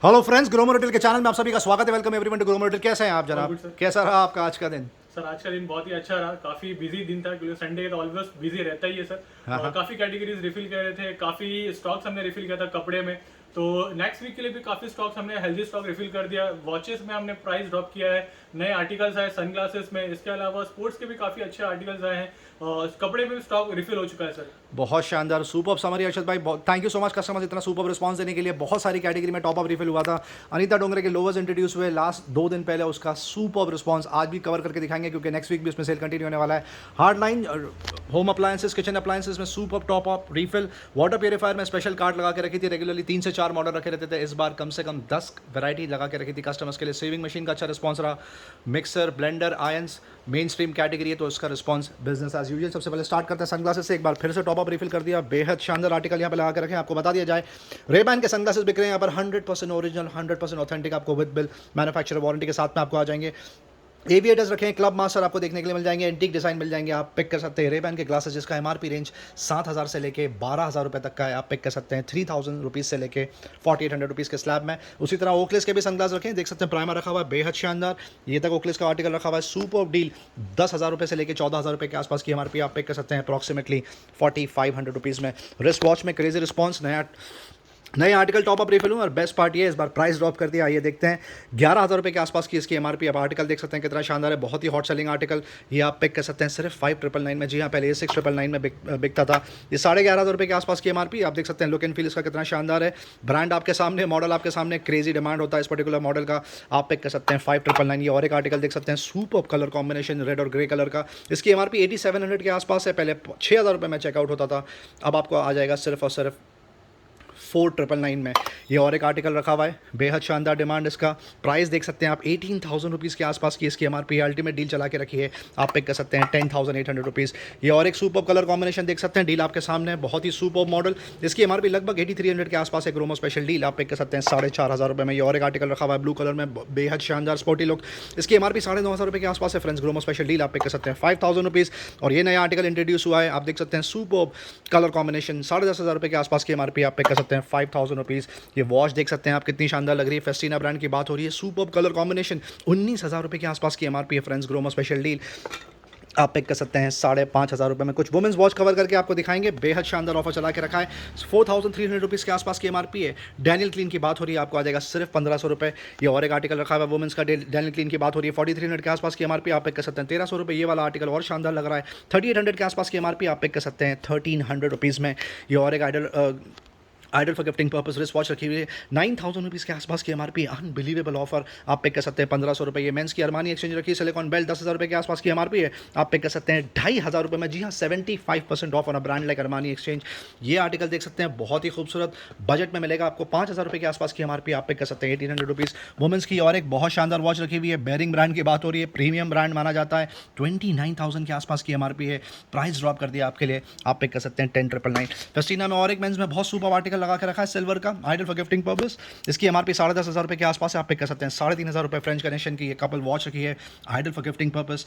Hello friends, Gromo retail के channel में आप सभी का स्वागत है। Welcome everyone to Gromo retail. कैसे हैं आप जनाब? Good sir. कैसा रहा आपका आज का दिन? सर आज का दिन बहुत ही अच्छा रहा, काफी बिजी दिन था क्योंकि संडे तो ऑलवेज बिजी रहता ही है सर। हाँ हाँ। काफी कैटेगरीज रिफिल कर रहे थे, काफी स्टॉक्स हमने रिफिल किया था कपड़े में। तो नेक्स्ट वीक के लिए भी काफी स्टॉक्स हमने हेल्दी स्टॉक रिफिल कर दिया। वॉचेस में हमने प्राइस ड्रॉप किया है, नए आर्टिकल्स आए सनग्लासेस में, इसके अलावा स्पोर्ट्स के भी काफी अच्छे आर्टिकल्स आए हैं और कपड़े में भी स्टॉक रिफिल हो चुका है सर। बहुत शानदार, सुपर समरी अर्शद भाई। Thank you so much customers इतना सुपर रिस्पांस देने के लिए। बहुत सारी कैटेगरी में टॉप अप रिफिल हुआ था। अनीता डोंगरे के लोवर्स इंट्रोड्यूस हुए लास्ट 2 दिन पहले, उसका सुपर रिस्पांस आज भी कवर करके दिखाएंगे क्योंकि नेक्स्ट वीक भी उसमें सेल कंटिन्यू होने वाला है। Hard line home appliances, kitchen appliances में super top up refill. Water purifier में स्पेशल कार्ड लगा के रखी थी। रेगुलरली 3 से 4 मॉडल रखे रहते थे, इस बार कम से कम 10 वैरायटी लगा के रखी थी कस्टमर्स के लिए। सेविंग मशीन का अच्छा रिस्पॉन्स रहा। Mixer, blender, ions main stream category है तो उसका रिस्पॉन्स बिजनेस एज यूजुअल। सबसे पहले स्टार्ट करते हैं सनग्लासेस से। एक बार फिर से टॉप अप रिफिल कर दिया। बेहद शानदार आर्टिकल यहाँ पे लगा के रखें। आपको बता दिया जाए, रेबैन के सनग्लासेस बिक रहे हैं यहाँ पर 100% ओरिजिनल, 100% ऑथेंटिक, आपको विद बिल मैन्युफैक्चरर वारंटी के साथ में आपको आ जाएंगे। एविएटर्स रखे हैं, क्लब मास्टर आपको देखने के लिए मिल जाएंगे। एंटीक डिजाइन मिल जाएंगे, आप पिक कर सकते हैं। रेबैन के ग्लासेस जिसका एमआरपी रेंज 7,000 से लेके 12,000 रुपये तक का है, आप पिक कर सकते हैं 3,000 रुपीज़ से लेके 4,800 रुपीज़ के स्लैब में। उसी तरह ओकलेस के भी सनग्लास रखे हैं, देख सकते हैं प्राइमर रखा हुआ है बेहद शानदार। ये तक ओकलेस का आर्टिकल रखा हुआ है, सुपर डील। 10,000 रुपये से लेकर 14,000 रुपये के आसपास की एमआरपी आप पिक कर सकते हैं अप्रॉक्सीमेटली 4,500 रुपीज़ में। रिस्ट वॉच में क्रेजी रिस्पॉन्स, नए आर्टिकल टॉप अप रिफिल हूँ और बेस्ट पार्टी है इस बार प्राइस ड्रॉप कर दिया। आइए देखते हैं 11,000 रुपये के आसपास की इसकी एमआरपी। आप आर्टिकल देख सकते हैं कितना शानदार है, बहुत ही हॉट सेलिंग आर्टिकल। ये आप पिक कर सकते हैं सिर्फ 5,999 में। जी हाँ, पहले ये 6,999 में बिकता था। ये 11,500 रुपये के आसपास की एमआरपी। आप देख सकते हैं लुक एंड फील इसका कितना शानदार है। ब्रांड आपके सामने, मॉडल आपके सामने, क्रेजी डिमांड होता है इस पर्टिकुलर मॉडल का। आप पिक कर सकते हैं 5,999। ये और एक आर्टिकल देख सकते हैं, सुपर कलर कॉम्बिनेशन, रेड और ग्रे कलर का। इसकी एमआरपी 8,700 के आसपास है। पहले 6,000 रुपये में चेकआउट होता था, अब आपको आ जाएगा सिर्फ और सिर्फ 4,999 में। ये और एक आर्टिकल रखा हुआ है, बेहद शानदार डिमांड इसका। प्राइस देख सकते हैं आप 18,000 रुपीज़ के आसपास की इसकी एमआरपी। अल्टीमेट डील चला के रखी है, आप पिक कर सकते हैं 10,800 रुपीज़। ये और एक सुपर कलर कॉम्बिनेशन देख सकते हैं, डील आपके सामने, बहुत ही सुपर मॉडल। इसकी एमआरपी लगभग 8,300 के आसपास है। ग्रोमो स्पेशल डील आप पिक कर सकते हैं 4,500 रुपये में। ये और एक आर्टिकल रखा हुआ है ब्लू कलर में, बेहद शानदार स्पोर्टी लुक। इसकी एमआरपी 9,500 रुपये के आसपास है फ्रेंड्स। ग्रोमो स्पेशल डील आप पिक कर सकते हैं 5,000 रुपीज़। और ये नया आर्टिकल इंट्रोड्यूस हुआ है, आप देख सकते हैं सुपर कलर कॉम्बिनेशन, 10,500 रुपये के आसपास की एमआरपी। आप पिक कर सकते हैं 5,000 रुपीज़। ये वॉच देख सकते हैं आप कितनी शानदार लग रही है, फेस्टिना ब्रांड की बात हो रही है। सुपर कलर कॉम्बिनेशन, 19,000 रुपये के आसपास की एमआरपी है फ्रेंड्स। ग्रोमो स्पेशल डील आप पिक कर सकते हैं 5,500 रुपये में। कुछ वुमेंस वॉच कवर करके आपको दिखाएंगे, बेहद शानदार ऑफर चला के रखा है। 4,300 रुपीज़ के आसपास की एमआरपी है। डैनियल क्लीन की बात हो रही है, आपको आ जाएगा सिर्फ 1,500 रुपये। ये और एक आर्टिकल रखा हुआ है वुमेंस का, डैनियल क्लीन की बात हो रही है, 4,300 के आसपास की एमआरपी। आप पिक कर सकते हैं 1,300 रुपये। ये वाला आर्टिकल और शानदार लग रहा है, 3,800 के आसपास की एमआरपी। आप पिक कर सकते हैं 1,300 रुपीज़ में। ये और एक ideal for gifting purpose wrist watch रखी हुई है, 9,000 रुपीज़ के आसपास की एमआरपी। अनबिलीवेबल ऑफर, आप पिक कर सकते हैं 1,500 रुपये। ये मेंस की अरमानी एक्सचेंज रखी है, सिलिकॉन बेल्ट 10,000 रुपये के आसपास की एमआरपी है। आप पिक कर सकते हैं 2,500 रुपये में। जी हाँ, 75% of on a brand like Armani exchange. ये आर्टिकल देख सकते हैं, बहुत ही खूबसूरत बजट में मिलेगा आपको। 5,000 रुपये के आसपास की एमआरपी। आप पिक कर सकते हैं 1,800 रुपीज़। वुमेंस की और एक बहुत शानदार वॉच रखी हुई है, बेरिंग ब्रांड की बात हो रही है, प्रीमियम ब्रांड माना जाता है, 29,000 के आसपास की एमआरपी है। प्राइस ड्रॉप कर दिया आपके लिए, आप पिक कर सकते हैं 10,999। फेस्टिना में और एक मेंस में बहुत सुपर आर्टिकल लगा के रखा है, सिल्वर का, आइडल फॉर गिफ्टिंग पर्पस। इसकी एमआरपी 10,500 रुपये के आसपास है, आप पिक कर सकते हैं 3,500 रुपये। फ्रेंच कनेक्शन की ये कपल वॉच रखी है, आइडल फॉर गिफ्टिंग पर्पस,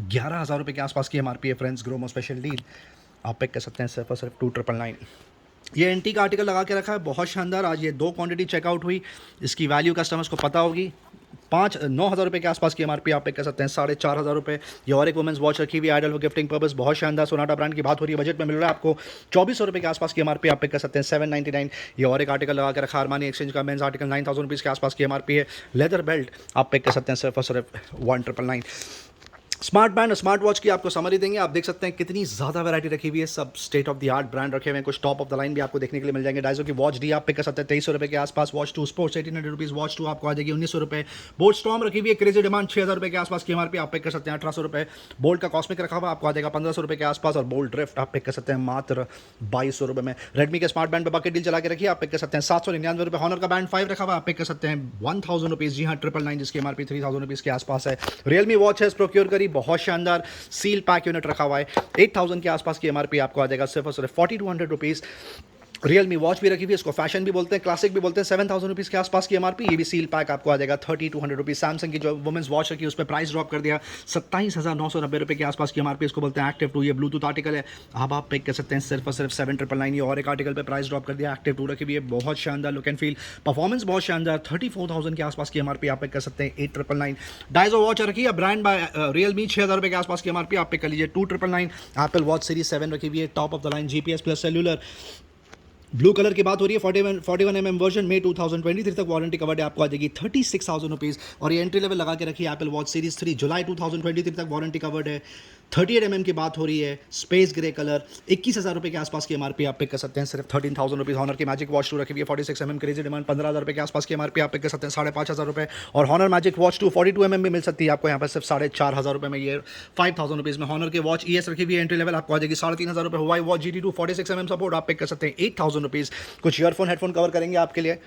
11,000 रुपये के आसपास की एमआरपी है फ्रेंड्स। ग्रोमो स्पेशल डील आप पिक कर सकते हैं सिर्फ और सिर्फ 2,999। ये एंटीक आर्टिकल लगा के रखा है, बहुत शानदार। आज ये 2 क्वांटिटी चेकआउट हुई, इसकी वैल्यू कस्टमर्स को पता होगी। 9,000 रुपये के आसपास की एमआरपी। आप पिक कर सकते हैं 4,500 रुपये। ये और एक वुमेंस वॉच रखी हुई आइडल फॉर गिफ्टिंग पर्पस, बहुत शानदार। सोनाटा ब्रांड की बात हो रही है, बजट में मिल रहा है आपको 2,400 रुपये के आसपास की एमआरपी। आप पिक कर सकते हैं 799। ये और एक आर्टिकल लगा के रखा अरमानी एक्सचेंज का, मेंस आर्टिकल 9,000 रुपीज़ के आसपास की एमआरपी है। लेदर बेल्ट आप पिक कर सकते हैं सिर्फ और सिर्फ 1,999। स्मार्ट बैंड, स्मार्ट वॉच की आपको समरी देंगे। आप देख सकते हैं कितनी ज़्यादा वैरायटी रखी हुई है, सब state of the art brand रखे हुए हैं। कुछ टॉप ऑफ द लाइन भी आपको देखने के लिए मिल जाएंगे। डाइजो की वॉच डी आप पिक कर सकते हैं 2,300 रुपये के आसपास। Watch 2 sports 1,800 rupees. वॉच 2 आपको आ जाएगी 1,900 रुपये। बोल्ट स्टॉर्म रखी हुई है, क्रेजी डिमांड, 6,000 रुपये के आसपास की एमआरपी। आप पिक कर सकते हैं 1,800 रुपये। बोल्ट का कॉस्मिक रखा हुआ आपको आ जाएगा 1,500 रुपये के आसपास। और बोल्ट ड्रिफ्ट आप पिक कर सकते हैं मात्र 2,200 रुपये में। रेडमी के स्मार्ट बैंड पर बकेट डील चला के रखिए, आप पिक कर सकते हैं 799 रुपये। हॉनर का बैंड 5 रखा हुआ, आप पिक कर सकते हैं 1,000 रुपीज़। जी हाँ, 999 जिसकी एमआरपी 3,000 रुपीज़ के आसपास है। रियलमी वॉच है, प्रोक्योर करी, बहुत शानदार सील पैक यूनिट रखा हुआ है, 8,000 के आसपास की एमआरपी। आपको आ जाएगा सिर्फ और सिर्फ 4,200 रुपीज़। रियलमी वॉच भी रखी हुई है, इसको फैशन भी बोलते हैं, क्लासिक भी बोलते हैं, 7,000 रुपीज़ के आसपास की एमआरपी। ये भी सील पैक आपको आ जाएगा 30-200 रुपीज़। सैमसंग की जो वुमेंस वॉच रखी है उस पर प्राइस ड्रॉप कर दिया, 27,990 रुपये के आसपास की एमआरपी। इसको बोलते हैं एक्टिव 2। ये ब्लूटूथ आर्टिकल है, अब आप पिक कर सकते हैं सिर्फ और सिर्फ 7,999। ये और एक आर्टिकल पर प्राइस ड्रॉप कर दिया, एक्टिव 2 रखी हुई है, बहुत शानदार लुक एंड फील, परफॉर्मेंस बहुत शानदार। 34,000 के आसपास की एमआरपी आप पिक कर सकते हैं 8,999। डाइजो वॉच रखी है ब्रांड बाय रियलमी, 6,000 रुपये के आसपास की एमआरपी आप पिक कर लीजिए 2,999। एप्पल वॉच सीरीज 7 रखी हुई है, top of the line GPS plus cellular. Blue colour की बात हो रही है, 41mm वर्जन में 2023 तक वारंटी कवर्ड है, आपको आ जाएगी 36,000 रुपीज़। और ये एंट्री लेवल लगा के रखी है एप्पल वॉच सीरीज 3, जुलाई 2023 तक वारंटी कवर्ड है। 38mm की बात हो रही है, स्पेस ग्रे कलर, 21,000 रुपये के आसपास की एमआरपी आप पिक कर सकते हैं सिर्फ 13,000 रुपीज़। हॉनर की मैजिक वॉच 2 रखी हुई है, 46mm, क्रेजी डिमांड 15,000 रुपये के आसपास की एमआरपी आप पिक कर सकते हैं 5,500 रुपये। और हॉनर मैजिक वॉच 2 42mm भी मिल सकती है आपको यहाँ पर सिर्फ 4,500 रुपये में, ये 5,000 रुपीज़ में। हॉनर की वॉच ES रखी हुई है, एंट्री लेवल आपको आ जाएगी 3,500 रुपये। हुआई वॉच GT2 46mm सपोर्ट आप पिक कर सकते हैं 8,000 रुपीज़। कुछ ईयरफोन हेडफोन कवर करेंगे आपके लिए,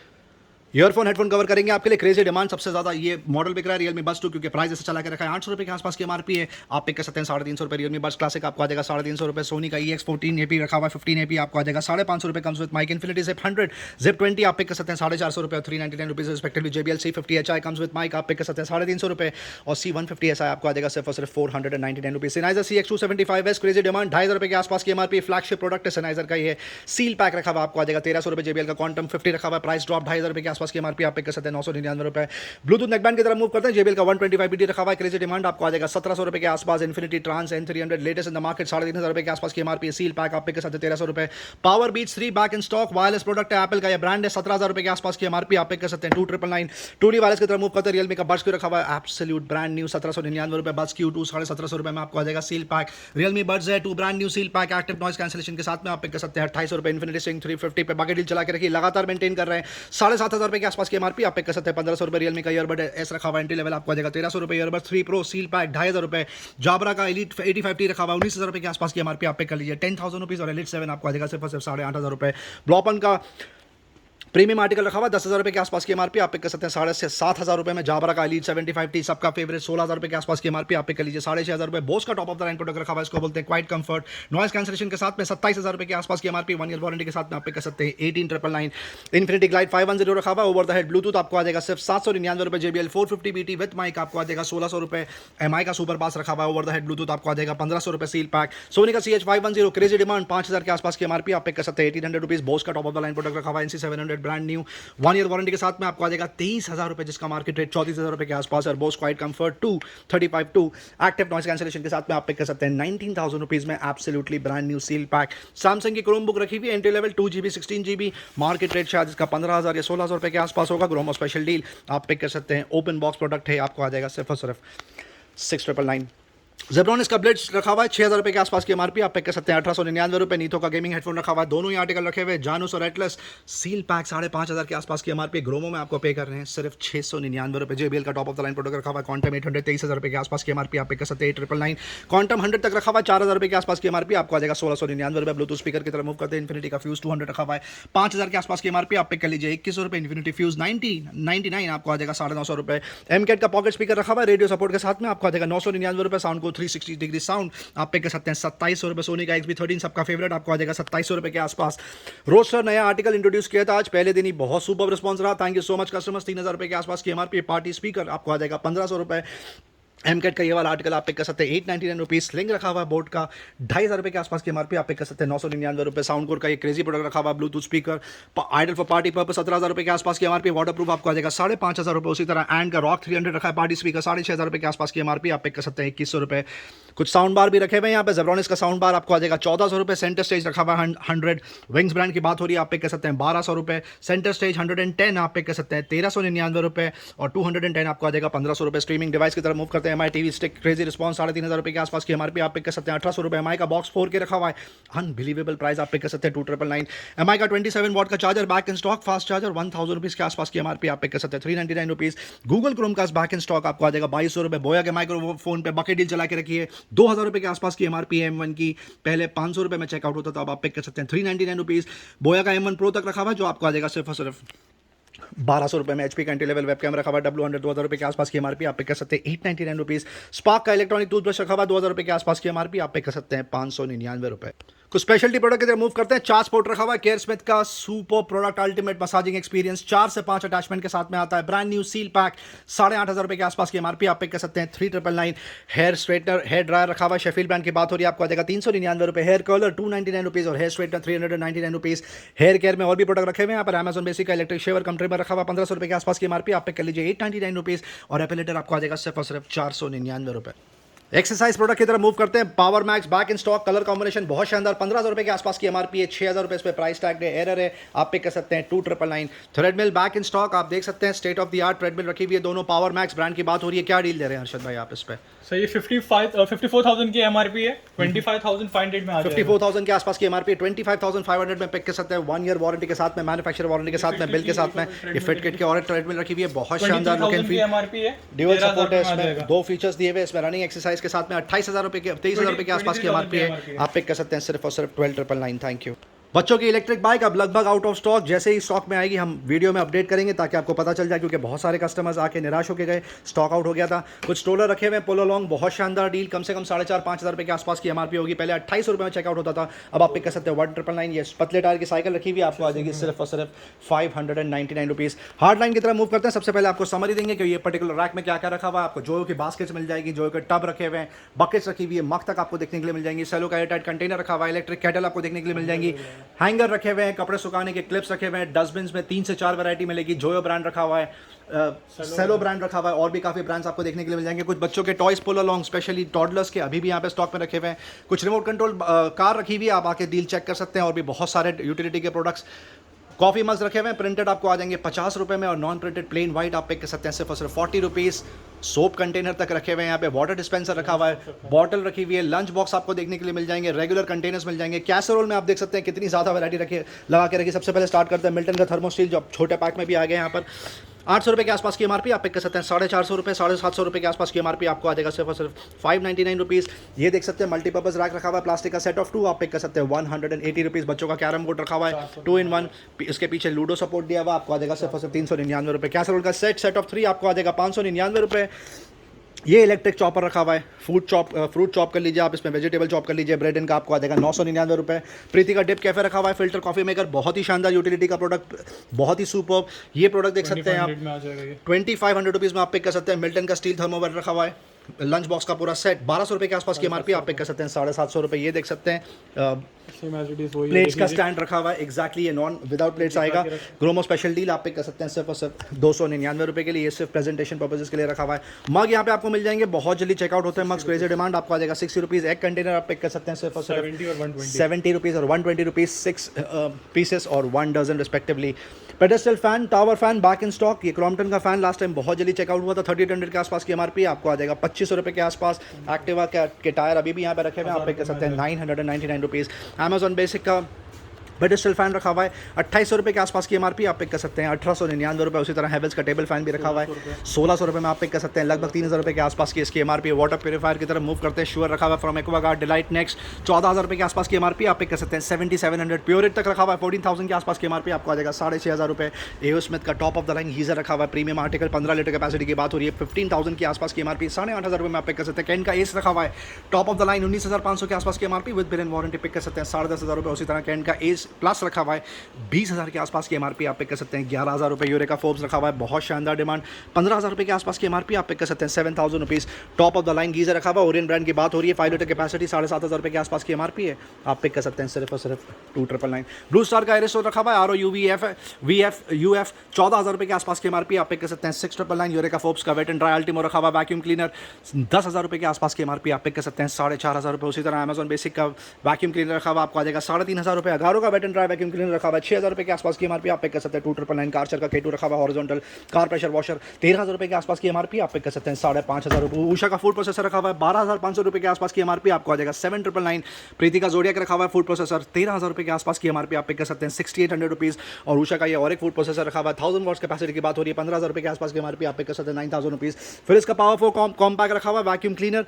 ईयरफोन हेडफोन कवर करेंगे आपके लिए। क्रेजी डिमांड सबसे ज़्यादा ये मॉडल बिक रहा है रियलमी बड्स 2, क्योंकि प्राइस ऐसे चला के रखा है 800 रुपये के आसपास की एमआरपी है, आप पिक कर सकते हैं 350 रुपये। रियलमी बड्स क्लासिक आपको आ जाएगा 350 रुपये। सोनी का EX14 AP रखा हुआ है 15AP आपको आ जाएगा 550 रुपये। Comes with mic Infinity Zip 100 Zip 20 आप पिक कर सकते हैं 450 रुपये और 399 rupees respectively. JBL C50HI comes with mic आप पिक कर सकते हैं 350 रुपये और C150SI आपको आ जाएगा सिर्फ और सिर्फ 499 rupees. Sennheiser CX275S crazy demand 2,500 रुपये के आसपास की एमआरपी, फ्लैगशिप प्रोडक्ट है Sennheiser का, ये सील पैक रखा हुआ आपको आ जाएगा 1,300 रुपये। JBL का क्वांटम 50 रखा हुआ है, प्राइस ड्रॉप 2,500 रुपये के आसपास की एमआरपी आप पिक कर सकते हैं 999 रुपये। ब्लूटूथ नेकबैंड की तरफ मूव करते हैं, JBL का 125BT रखा हुआ है, क्रेजी डिमांड आपको आ जाएगा 1,700 रुपये के आसपास। Infinity trans N300 latest in the market 3,500 रुपये के आसपास की एमआरपी, सील पैक आप पिक कर सकते हैं 1,300 रुपये। Power beats 3 back in stock wireless product है, एप्पल का ये ब्रांड है, 17,000 रुपये के आसपास की एमआरपी आप पिक कर सकते हैं 2,999। 2D वायरलेस की तरफ मूव करते हैं, रियलमी का बड्स क्यू रखा हुआ है, एब्सोल्यूट ब्रांड न्यू 1,799 रुपये। बड्स Q2 1750 रुपये में आपको आ जाएगा सील पैक। रियलमी बड्स है 2 brand new seal pack active noise cancellation के साथ में आप पिक कर सकते हैं 2,800 रुपये। इन्फिनिटी सिंक 350 पे बकेट डील चला के रखिए, लगातार मेंटेन कर रहे हैं 7,500 रुपये के आसपास की एमआरपी आप पिक कर सकते हैं 1,500 रुपये। रियलमी का ईयरबड एस रखा हुआ एंट्री लेवल आपको आ जाएगा 1,300 रुपये। ईयरबड 3 प्रो सील पैक 2,500 रुपये। जाबरा का एलिट 85T रखा हुआ 19,000 रुपये के आसपास की एमआरपी आप पिक कर लीजिए 10,000 रुपीज़। और एलिट 7 आपको आ जाएगा सिर्फ 8,500 रुपये। ब्लॉपन का प्रीमियम आर्टिकल रखा हुआ 10,000 रुपये के आसपास की एमआरपी आप पिक कर सकते हैं 7,500 रुपये में। जाबरा का एलीट 75T सबका फेवरेट 16,000 रुपये के आसपास की एमआरपी आप पिक कर लीजिए 6,500 रुपये। बोस का top of the line product रखा हुआ है, इसको बोलते हैं क्वाइट कंफर्ट, नॉइस कैंसिलेशन के साथ में 27,000 रुपये के आसपास की एमआरपी, 1 ईयर वारंटी के साथ में आप पिक कर सकते हैं 18,999। इन्फिनिटी ग्लाइड 510 रखा हुआ ओवर द हेड ब्लूटूथ आपको आ जाएगा सिर्फ 799 रुपये। JBL 450BT विद माइक आपको आ जाएगा 1,600 रुपये। MI का सुपर बास रखा हुआ है ओवर द हेड ब्लूटूथ आपको आ जाएगा 1,500 रुपये सील पैक। सोनी का CH510 क्रेजी डिमांड 5,000 के आसपास की एमआरपी आप पिक कर सकते हैं 1,800 रुपीज़। बोस का top of the line product रखा हुआ है NC700 brand new 1 year warranty के साथ में आपको आ जाएगा 23,000 रुपये, जिसका मार्केट रेट 34,000 रुपये के आसपास है। Bose quiet comfort 2 active noise cancellation के साथ में आप पिक कर सकते हैं 19,000 रुपीज़ में absolutely brand new seal pack. Samsung की क्रोम बुक रखी हुई entry level 2GB 16GB, market rate शायद इसका 15,000 या 16,000 रुपये के आसपास होगा। ग्रोमो स्पेशल डील आप पिक कर सकते हैं, ओपन बॉक्स प्रोडक्ट है, आपको आ जाएगा सिर्फ और सिर्फ 6,999। Zebronics का ब्लिट्स रखा हुआ है 6,000 रुपये के आसपास की एमआरपी आप पिक कर सकते हैं 1,899 रुपये। नीथो का गेमिंग हेडफोन रखा हुआ है, दोनों ही आर्टिकल रखे हुए जानूस और एटलस, सील पैक 5,500 के आसपास की एमआरपी। ग्रोमो में आपको पे कर रहे हैं सिर्फ 699 रुपये। JBL का top of the line product रखा हुआ है क्वांटम 800 23,000 रुपये के आसपास की एमआरपी आप पिक कर सकते हैं 8,999। क्वांटम 100 तक रखा हुआ है 4,000 रुपये के आसपास की एमआरपी आपको आ जाएगा 1,699 रुपये। ब्लूटूथ स्पीकर की तरफ मूव करते हैं, इन्फिनिटी का फ्यूज 200 रखा हुआ है 5,000 के आसपास की एमआरपी आप पिक कर लीजिए 2,100 रुपये। इन्फिनिटी फ्यूज 99 आपको आ जाएगा 950 रुपये। MCAT का पॉकेट स्पीकर रखा हुआ है रेडियो सपोर्ट के साथ में आपको आ जाएगा 999 रुपये। साउंड को 360 डिग्री साउंड आप पे कर सकते हैं 2700 रुपये। सोनी का XB13 सबका फेवरेट आपको आ जाएगा 2700 रुपये के आसपास। रोस्टर नया आर्टिकल इंट्रोड्यूस किया था आज पहले दिन ही, बहुत सुपर रिस्पॉन्स रहा, thank you so much customers. 3,000 रुपये के आसपास की एमआरपी। पार्टी स्पीकर आपको आ जाएगा 1,500 रुपये। MCAT का ये वाला आर्टिकल आप पिक कर सकते हैं 899 रुपीज़। स्लिंग रखा हुआ है बोट का 2,500 रुपये के आसपास की एमआरपी आप पिक कर सकते हैं 999 रुपये। साउंड कोड का ये क्रेजी प्रोडक्ट रखा हुआ है bluetooth speaker ideal for party purpose 17,000 रुपये के आसपास की एमआरपी। वाटर प्रूफ आपको आ जाएगा 5,500 रुपये। उसी तरह एंड का रॉक 300 रखा है पार्टी स्पीकर 6,500 रुपये के आसपास की एमआरपी आप पिक कर सकते हैं 2,100 रुपये। कुछ साउंड बार भी रखे हुए हैं यहाँ पे। Zebronics का साउंड बार आपको आ जाएगा 1,400 रुपये। सेंटर स्टेज रखा हुआ है 100। विंग्स ब्रांड की बात हो रही है, आप पिक कर सकते हैं 1,200 रुपये। सेंटर स्टेज 110 आप पिक कर सकते हैं 1,399 रुपये। और 210 आपको आ जाएगा 1,500 रुपये। स्ट्रीमिंग डिवाइस की तरफ मूव करते हैं, MI TV stick crazy response 3,500 रुपये के आसपास की एमआरपी आप पिक कर सकते हैं 1,800 रुपये। MI का बॉक्स 4K रखा हुआ है, अनबिलीवेबल प्राइस आप पिक कर सकते हैं 2,999। MI का 27 वॉट का charger back in stock fast charger 1,000 rupees के आसपास की एमआरपी आप पिक कर सकते हैं 399 रुपीज़। गूगल क्रोम का बैक इन स्टॉक आपको आ जाएगा 2,200 रुपये। बोया के माइक्रोफोन पे बकेट डील चला के रखी है 2,000 रुपये के आसपास की एमआरपी M1 की, पहले 500 रुपये में चेकआउट होता था, अब आप पिक कर सकते हैं 399 रुपीज़। बोया का M1 Pro तक रखा हुआ है जो आपको आ जाएगा सिर्फ और सिर्फ 1,200 रुपये में। HP का एंट्री लेवल वेब कैमरा रखा हुआ है W100 2,000 रुपये के आसपास की एमआरपी आप पिक कर सकते हैं 899 रुपीज़। स्पार्क का इलेक्ट्रॉनिक टूथब्रश रखा हुआ है 2,000 रुपये के आसपास की एमआरपी आप पिक कर सकते हैं 599 रुपये। कुछ स्पेशलिटी प्रोडक्ट की तरफ मूव करते हैं। चार स्पोर्ट रखा हुआ है केयर स्मिथ का super product, ultimate massaging experience, 4 से 5 अटैचमेंट के साथ में आता है। ब्रांड न्यू सील पैक, 8,500 रुपए के आसपास की एमआरपी आप पिक कर सकते हैं। 3999। हेयर स्ट्रेटनर, हेयर ड्रायर रखा हुआ है, शेफील्ड ब्रांड की बात हो रही है, आपको आ जाएगा 399 रुपए। हेयर कर्लर 299 रुपीज और hair straightener 399 rupees. Hair care में और भी प्रोडक्ट रखे हुए हैं यहाँ पर। अमेजन बेसिक का इलेक्ट्रिक शेवर कम ट्रिमर रखा हुआ 1500 रुपए के आसपास की एमआरपी आप पिक कर लीजिए 899 रुपीज। और एपिलेटर आपको आ जाएगा सिर्फ और सिर्फ 499 रुपए। एक्सरसाइज प्रोडक्ट की तरफ मूव करते हैं। Power max back in stock, colour combination बहुत शानदार, 1500 रुपए के आसपास की एमआरपी है, 6000 रुपए इस पे प्राइस टैग है, एरर है, आप पिक कर सकते हैं 2999। थ्रेडमिल बैक इन स्टॉक, आप देख सकते हैं state of the art treadmill रखी हुई है दोनों। पावर मैक्स ब्रांड की बात हो रही है, क्या डील दे रहे हैं अर्शद भाई आप इस पे? सर ये 54,000 की एमआरपी है, 25,500 में आ जाएगा। 54,000 के आसपास की एमआरपी 25,500 में पिक कर सकते हैं। 1 ईयर वारंटी के साथ में, मैन्युफैक्चर वारंटी के साथ में, बिल के साथ में। ये फिट किट के और ट्रेडमिल रखी हुई है, बहुत शानदार लुक एंड फील। एमआरपी है, ड्यूअल सपोर्ट है इसमें, 2 फीचर्स दिए हुए इसमें। रनिंग एक्सरसाइज के साथ में 28,000 रुपए के, 23,000 रुपए के आसपास की एमआरपी है, आप पिक कर सकते हैं सिर्फ और सिर्फ 12,999। Thank you. बच्चों की इलेक्ट्रिक बाइक अब लगभग आउट ऑफ स्टॉक, जैसे ही स्टॉक में आएगी हम वीडियो में अपडेट करेंगे ताकि आपको पता चल जाए, क्योंकि बहुत सारे कस्टमर्स आके निराश होकर गए, स्टॉक आउट हो गया था। कुछ स्ट्रोलर रखे हुए हैं पोलो लॉन्ग, बहुत शानदार डील, कम से कम 4,500-5,000 रुपए के आसपास की एमआरपी होगी। पहले 28 रुपए में चेकआउट होता था, अब आप पिक कर सकते हैं 1999। ये पतले टायर की साइकिल रखी हुई आपको आ जाएगी सिर्फ और सिर्फ 599 रुपीज़। हार्ड लाइन की तरफ मूव करते हैं। सबसे पहले आपको समरी देंगे कि ये पर्टिकुलर रैक में क्या क्या रखा हुआ है। आपको जोयो की बास्केट्स मिल जाएगी, जोयो के टब रखे हुए हैं, बकेट्स रखी हुई है, मग तक आपको देखने के लिए मिल जाएंगी। सेलो का एयरटाइट कंटेनर रखा हुआ है, इलेक्ट्रिक केटल आपको देखने के लिए मिल जाएंगी, हैंगर रखे हुए हैं, कपड़े सुखाने के क्लिप्स रखे हुए हैं, डस्टबिन में 3 से 4 वैरायटी मिलेगी। जोयो ब्रांड रखा हुआ है, सेलो ब्रांड रखा हुआ है, और भी काफी ब्रांड्स आपको देखने के लिए मिल जाएंगे। कुछ बच्चों के टॉयज पोलो लॉन्ग स्पेशली टॉडलर्स के अभी भी यहाँ पे स्टॉक में रखे हुए हैं। कुछ रिमोट कंट्रोल कार रखी हुई है, आप आके डील चेक कर सकते हैं। और भी बहुत सारे यूटिलिटी के प्रोडक्ट्स, कॉफी मग्स रखे हुए हैं, प्रिंटेड आपको आ जाएंगे 50 रुपए में, और नॉन प्रिंटेड प्लेन व्हाइट आप पिक कर सकते हैं सिर्फ और सिर्फ 40 रुपीज़। सोप कंटेनर तक रखे हुए हैं यहाँ पे, वाटर डिस्पेंसर रखा हुआ है, बॉटल रखी हुई है, लंच बॉक्स आपको देखने के लिए मिल जाएंगे, रेगुलर कंटेनर्स मिल जाएंगे। कैसरोल में आप देख सकते हैं कितनी ज़्यादा वैरायटी रखी लगा के रखी। सबसे पहले स्टार्ट करते हैं मिल्टन का थर्मोस्टील, जो छोटे पैक में भी आ गए यहाँ पर। 800 रुपए के आसपास की एमआरपी आप पिक कर सकते हैं। 450 रुपए, 750 रुपए के आसपास की एमआरपी आपको आ जाएगा सिर्फ और सिर्फ 599 रुपीज़। ये देख सकते हैं मल्टीपर्पज रैक रखा हुआ है, प्लास्टिक का सेट ऑफ 2 आप पिक कर सकते हैं 180 रुपीज़। बच्चों का कैरम बोर्ड रखा हुआ है 2 in 1, इसके पीछे लूडो सपोर्ट दिया हुआ, आपको आ जाएगा सिर्फ और सिर्फ 399 रुपये। कैसरोल का सेट ऑफ 3 आपको आ जाएगा 599 रुपये। ये इलेक्ट्रिक चॉपर रखा हुआ है, फ्रूट चॉप कर लीजिए आप, इसमें वेजिटेबल चॉप कर लीजिए, ब्रेड इनका आपको आ जाएगा 999 रुपये। प्रीति का डिप कैफे रखा हुआ है, फिल्टर कॉफी मेकर, बहुत ही शानदार यूटिलिटी का प्रोडक्ट, बहुत ही सुपर। ये प्रोडक्ट देख सकते हैं आप 2500 रुपीज़ में आप पिक कर सकते हैं। मिल्टन का स्टील थर्मोवेटर रखा हुआ है, लंच बॉक्स का पूरा सेट 1200 रुपये के आसपास की एमआरपी आप पिक कर सकते हैं 750 रुपये। ये देख सकते हैं प्लेट्स का स्टैंड रखा हुआ है, एग्जैक्टली ये नॉन विदाउट प्लेट्स आएगा। ग्रोमो स्पेशल डील आप पिक कर सकते हैं सिर्फ और सिर्फ 299 रुपये के लिए। ये सिर्फ प्रेजेंटेशन पर्पजेस के लिए रखा हुआ है। मग यहाँ पे आपको मिल जाएंगे, बहुत जल्दी चेकआउट होते हैं मग्स, क्रेजी डिमांड, आपको आ जाएगा 60 रुपीज़। एक कंटेनर आप पिक कर सकते हैं सिर्फ और सिर्फ 70 रुपीज़ और 120 रुपीज़, 6 पीसेस और 1 dozen respectively. Pedestal fan, tower fan back in stock, ये क्रॉम्पटन का फैन लास्ट टाइम बहुत जल्दी चेकआउट हुआ था, 3800 के आसपास की एमआरपी आपको आ जाएगा 2500 रुपये के आसपास। एक्टिवा के टायर अभी भी यहाँ पे रखे हुए हैं, आप पिक कर सकते हैं 999 रुपीज़। अमेजॉन बेसिक का पेडेस्टल फैन रखा हुआ है 2800 रुपये के आसपास की एमआरपी आप पिक कर सकते हैं 1899 रुपये। उसी तरह हैवेल्स का टेबल फैन भी रखा हुआ है 1600 रुपये में आप पिक कर सकते हैं, लगभग 3000 रुपये के आसपास की इसकी एमआरपी। वाटर प्यूरीफायर की तरफ मूव करते हैं, श्योर रखा हुआ है फ्रॉम एक्वागार्ड डिलाइट नेक्स्ट, 14000 रुपये के आसपास की एमआरपी आप पिक कर सकते हैं 7700। प्योरिट तक रखा हुआ है 14000 के आसपास की एमआरपी आपको आ जाएगा 6500 रुपये। एओ स्मिथ का top of the line geyser रखा हुआ है, प्रीमियम आर्टिकल, 15 लीटर कैपेसिटी की बात हो रही है, 15000 के आसपास की एमआरपी 8500 रुपये में आप पिक कर सकते हैं। कैन का एस रखा हुआ है टॉप ऑफ द लाइन 19500 के आसपास की MRP with bill and warranty pick कर सकते हैं 10500 रुपये। उसी तरह कैन का एस प्लस रखा हुआ है 20,000 के आसपास की एमआरपी आप पिक कर सकते हैं 11,000 रुपये। यूरेका फोर्ब्स रखा हुआ है, बहुत शानदार डिमांड, 15,000 रुपये के आसपास की एमआरपी आप पिक कर सकते हैं 7,000 rupees. Top of the line geyser रखा हुआ है, ओरियन ब्रांड की बात हो रही है, 5 लीटर कैपेसिटी, 7,500 रुपये के आसपास की एमआरपी है, आप पिक कर सकते हैं सिर्फ और सिर्फ 2999। ब्लू स्टार का एरिसो रखा हुआ है, ROUVF 14,000 रुपये के आसपास की एमआरपी आप पिक कर सकते हैं 699। यूरेका फोर्ब्स का वेट एंड ड्राई अल्टीमो रखा हुआ है, वैक्यूम क्लीनर 10,000 रुपये के आसपास की एमआरपी आप पिक कर सकते हैं 4,500 रुपये। उसी तरह अमेजॉन बेसिक का वैक्यूम क्लीनर रखा हुआ आपको आ जाएगा 3,500 रुपये। अगारो का wet and dry vacuum cleaner रखा हुआ है 6,000 रुपये के आसपास की एमआरपी आप पिक कर सकते हैं 2999। कारचर का K2 रखा हुआ है, हॉरिजॉन्टल कार प्रेशर वॉशर 13,000 रुपये के आसपास की एमआरपी आप पिक कर सकते हैं 5,500 रुपये। उषा का फूड प्रोसेसर रखा हुआ है 12,500 रुपये के आसपास की एमआरपी आपको आ जाएगा 7,999। प्रीति का जोडियक रखा हुआ है फूड प्रोसेसर 13,000 रुपये के आसपास की एमआरपी आप पिक कर सकते हैं 6,800 रुपीज़। और उषा का ये और एक फूड प्रोसेसर रखा हुआ है 1000 वॉट्स कैपेसिटी की बात हो रही है, 15,000 रुपये के आसपास की एमआरपी आप पिक कर सकते हैं 9,000 रुपीज़। फिर इसका पावरफुल कॉम्पैक्ट रखा हुआ है, वैक्यूम क्लीनर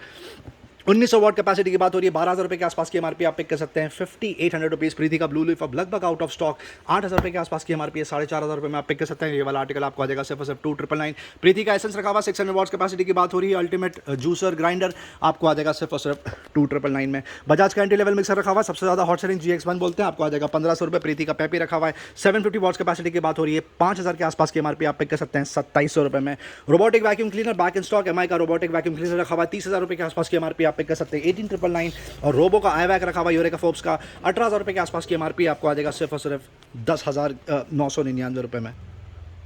1900 वॉट कैपेसिटी की बात हो रही है, 12,000 रुपये के आसपास की एमआरपी आप पिक कर सकते हैं। 5800 रुपीज़ प्रीति का ब्लू लीफ अब लगभग आउट ऑफ स्टॉक, 8,000 रुपये के आसपास की एमआरपी है, 4,500 रुपये में आप पिक कर सकते हैं। ये वाला आर्टिकल आपको आ जाएगा सिर्फ और सिर्फ 2,999। प्रीति का एसेंस रखा हुआ 600 वॉट्स कैपेसिटी की बात हो रही है, अल्टीमेट जूसर ग्राइंडर आपको आ जाएगा सिर्फ और सिर्फ 2,999 में। बजाज का एंटी लेवल मिक्सर रखा हुआ है, सबसे ज़्यादा हॉट सेलिंग GX1 बोलते हैं, आपको आ जाएगा 1,500 रुपये। प्रीति का पेपी रखा हुआ है 750 वॉट्स कैपेसिटी की बात हो रही है, 5,000 के आसपास की एमआरपी आप पिक कर सकते हैं 2,700 रुपये में। Robotic vacuum cleaner back in stock, MI का रोबोटिक वैक्यूम क्लीनर रखा हुआ है 30,000 रुपये के आसपास की एमआरपी आप पिक कर सकते हैं 18,999। और रोबो का आईवैक रखा हुआ यूरेका फोर्ब्स का 18,000 रुपये के आसपास की एमआरपी आपको आ जाएगा सिर्फ और सिर्फ 10,999 रुपये में।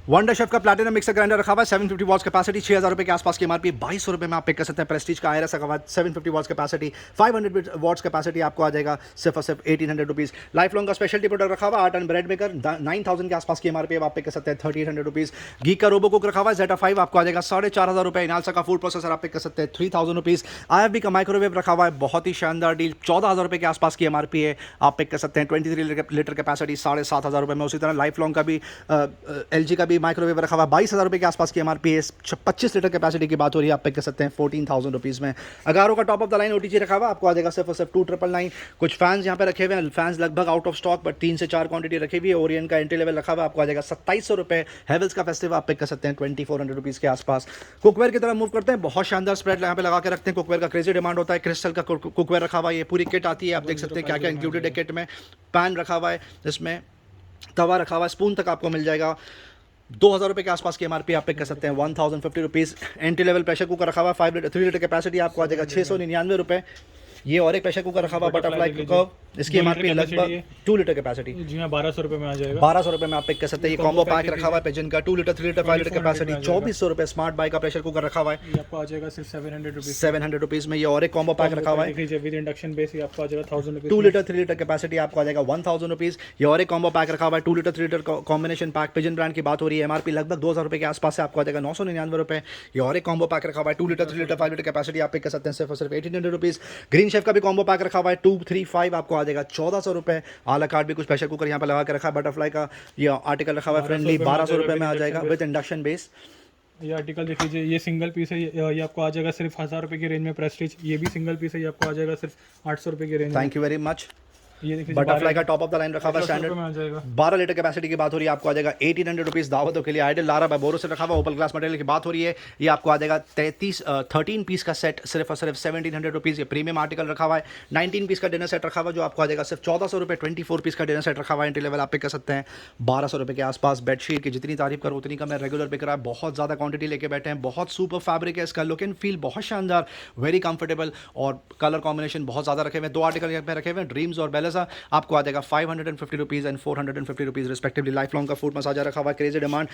वंडर शेफ का प्लैटिनम मिक्सर ग्राइंडर रखा हुआ है 750 वॉट्स कैपेसिटी, 6,000 रुपये के आसपास की एमआरपी, 2,200 रुपये में आप पिक कर सकते हैं। प्रेस्टीज का आयरस रखा हुआ है 750 वॉट्स कैपेसिटी, 500 वॉट्स कैपेसिटी आपको आ जाएगा सिर्फ और सिर्फ 1,800 रुपीज़। लाइफ लॉन्ग का स्पेशलिटी प्रोडक्ट रखा हुआ है आर्ट एंड ब्रेड मेकर, 9,000 के आसपास की एमआरपी आप पिक कर सकते हैं 3,800 रुपीज़। गीक का रोबो कुक रखा हुआ है Z5 आपको आ जाएगा 4,500 रुपये। इनालसा का फूड प्रोसेसर आप पिक कर सकते हैं 3,000 रुपीज़। IFB का माइक्रोवेव रखा हुआ है, बहुत ही शानदार डील, 14,000 रुपये के आसपास की एमआरपी है, आप पिक कर सकते हैं 23 लीटर कैपेसिटी 7,500 रुपये में। उसी तरह लाइफ लॉन्ग का भी LG का भी माइक्रोवेव रखा हुआ है, 22,000 रुपये के आसपास की एमआरपी है, 25 लीटर कैपेसिटी की बात हो रही है, आप पिक कर सकते हैं 14,000 रुपीज़ में। अगारो का top of the line OTG रखा हुआ है, आपको आ जाएगा सिर्फ और सिर्फ 2,999। कुछ फैंस यहाँ पे रखे हुए हैं, फैंस लगभग आउट ऑफ स्टॉक, बट 3 से 4 क्वांटिटी रखी हुई है। ओरियन का एंट्री लेवल रखा हुआ है, आपको आ जाएगा 2,700 रुपये। हेवल्स का फेस्टिव आप पिक कर सकते हैं 2,400 रुपीज़ के आसपास। कुकवेयर की तरफ मूव करते हैं, बहुत शानदार स्प्रेड यहाँ पे लगा के रखते हैं। कुकवेयर का क्रेजी डिमांड होता है। क्रिस्टल का कुकवेयर रखा हुआ है, ये पूरी किट आती है, आप देख सकते हैं क्या क्या इंक्लूडेड है किट में। पैन रखा हुआ है, इसमें तवा रखा हुआ है, स्पून तक आपको मिल जाएगा। 2,000 रुपये के आसपास की एमआरपी आप पिक कर सकते हैं 1,050 rupees. Anti level pressure cooker रखा हुआ है 3 लीटर कैपेसिटी आपको आ जाएगा 699 रुपये। ये और एक प्रेशर कुकर रखा हुआ बटरफ्लाई कुकर, इसकी एमआरपी लगभग 2 लीटर कैपेसिटी जी हाँ 1,200 रुपये में आ जाएगा। 1,200 रुपये में आप पिक कर सकते हैं। ये कॉम्बो पैक रखा हुआ है पिजन का 2 लीटर 3 लीटर 5 लीटर कैपेसिटी 2,400 रुपये। स्मार्ट बाई का प्रेशर कुकर रखा हुआ है, ये आपको आ जाएगा सिर्फ 700 रुपीज़। 700 रुपीज़ में। ये और एक कॉम्बो पैक रखा हुआ है, देख लीजिए विद इंडक्शन बेस, ये आपको आ जाएगा 1,000 रुपीज़। 2 लीटर 3 लीटर कैपेसिटी आपको आ जाएगा 1,000 रुपीज़। ये और एक कॉम्बो पैक रखा हुआ है 2 litre 3 litre combination pack, pigeon brand की बात हो रही है, एमआरपी लगभग 2,000 रुपये के आसपास से आपको आ जाएगा 999 रुपये। ये और एक कॉम्बो पैक रखा हुआ है 2 लीटर 3 लीटर 5 लीटर कैपेसिटी आप पिक कर सकते हैं सिर्फ और सिर्फ 1,800 रुपीज़। ग्रीन शेफ का भी कॉम्बो पैक रखा हुआ है 235 आपको आ जाएगा 1,400 रुपये। आला कार्ड भी कुछ प्रेशर कुकर यहाँ पे लगा के रखा है। बटरफ्लाई का ये आर्टिकल रखा हुआ है फ्रेंडली 1,200 रुपये में आ जाएगा विद इंडक्शन बेस। ये आर्टिकल देख लीजिए, ये सिंगल पीस है, ये आपको आ जाएगा सिर्फ 1,000 रुपये की रेंज में। प्रेस्टीज ये भी सिंगल पीस है, ये आपको आ जाएगा सिर्फ 800 रुपये की रेंज में। Thank you very much. ये देखिए बटरफ्लाई का टॉप ऑफ द लाइन रखा हुआ स्टैंडर्ड में आ जाएगा 12 लीटर कैपेसिटी की बात हो रही है, आपको आ जाएगा 1,800 रुपीज़। दावतों के लिए आइडल लारा बाय बोरो से रखा हुआ ओपल ग्लास मटेरियल की बात हो रही है, ये आपको आ जाएगा 13 पीस का सेट सिर्फ और सिर्फ 1,700 रुपीज़। ये प्रीमियम आर्टिकल रखा हुआ है। 19 पीस का डिनर सेट रखा हुआ है जो आपको आ जाएगा सिर्फ 1,400 रुपये। 24 पीस का डिनर सेट रखा हुआ है, एंट्री लेवल आप पिक कर सकते हैं 1,200 रुपये के आसपास। बेडशीट की जितनी तारीफ करो उतनी कम है, रेगुलर बिक रहा है, बहुत ज़्यादा क्वांटिटी लेके बैठे हैं। बहुत सुपर फैब्रिक है, इसका लुक एंड फील बहुत शानदार, वेरी कंफर्टेबल और कलर कॉम्बिनेशन बहुत ज़्यादा रखे हुए हैं। 2 आर्टिकल यहाँ पे रखे हुए हैं, ड्रीम्स और बेलेसा, आपको आ जाएगा 550 rupees and 450 rupees respectively. Life long का फूड मसाजा रखा हुआ है, क्रेजी डिमांड,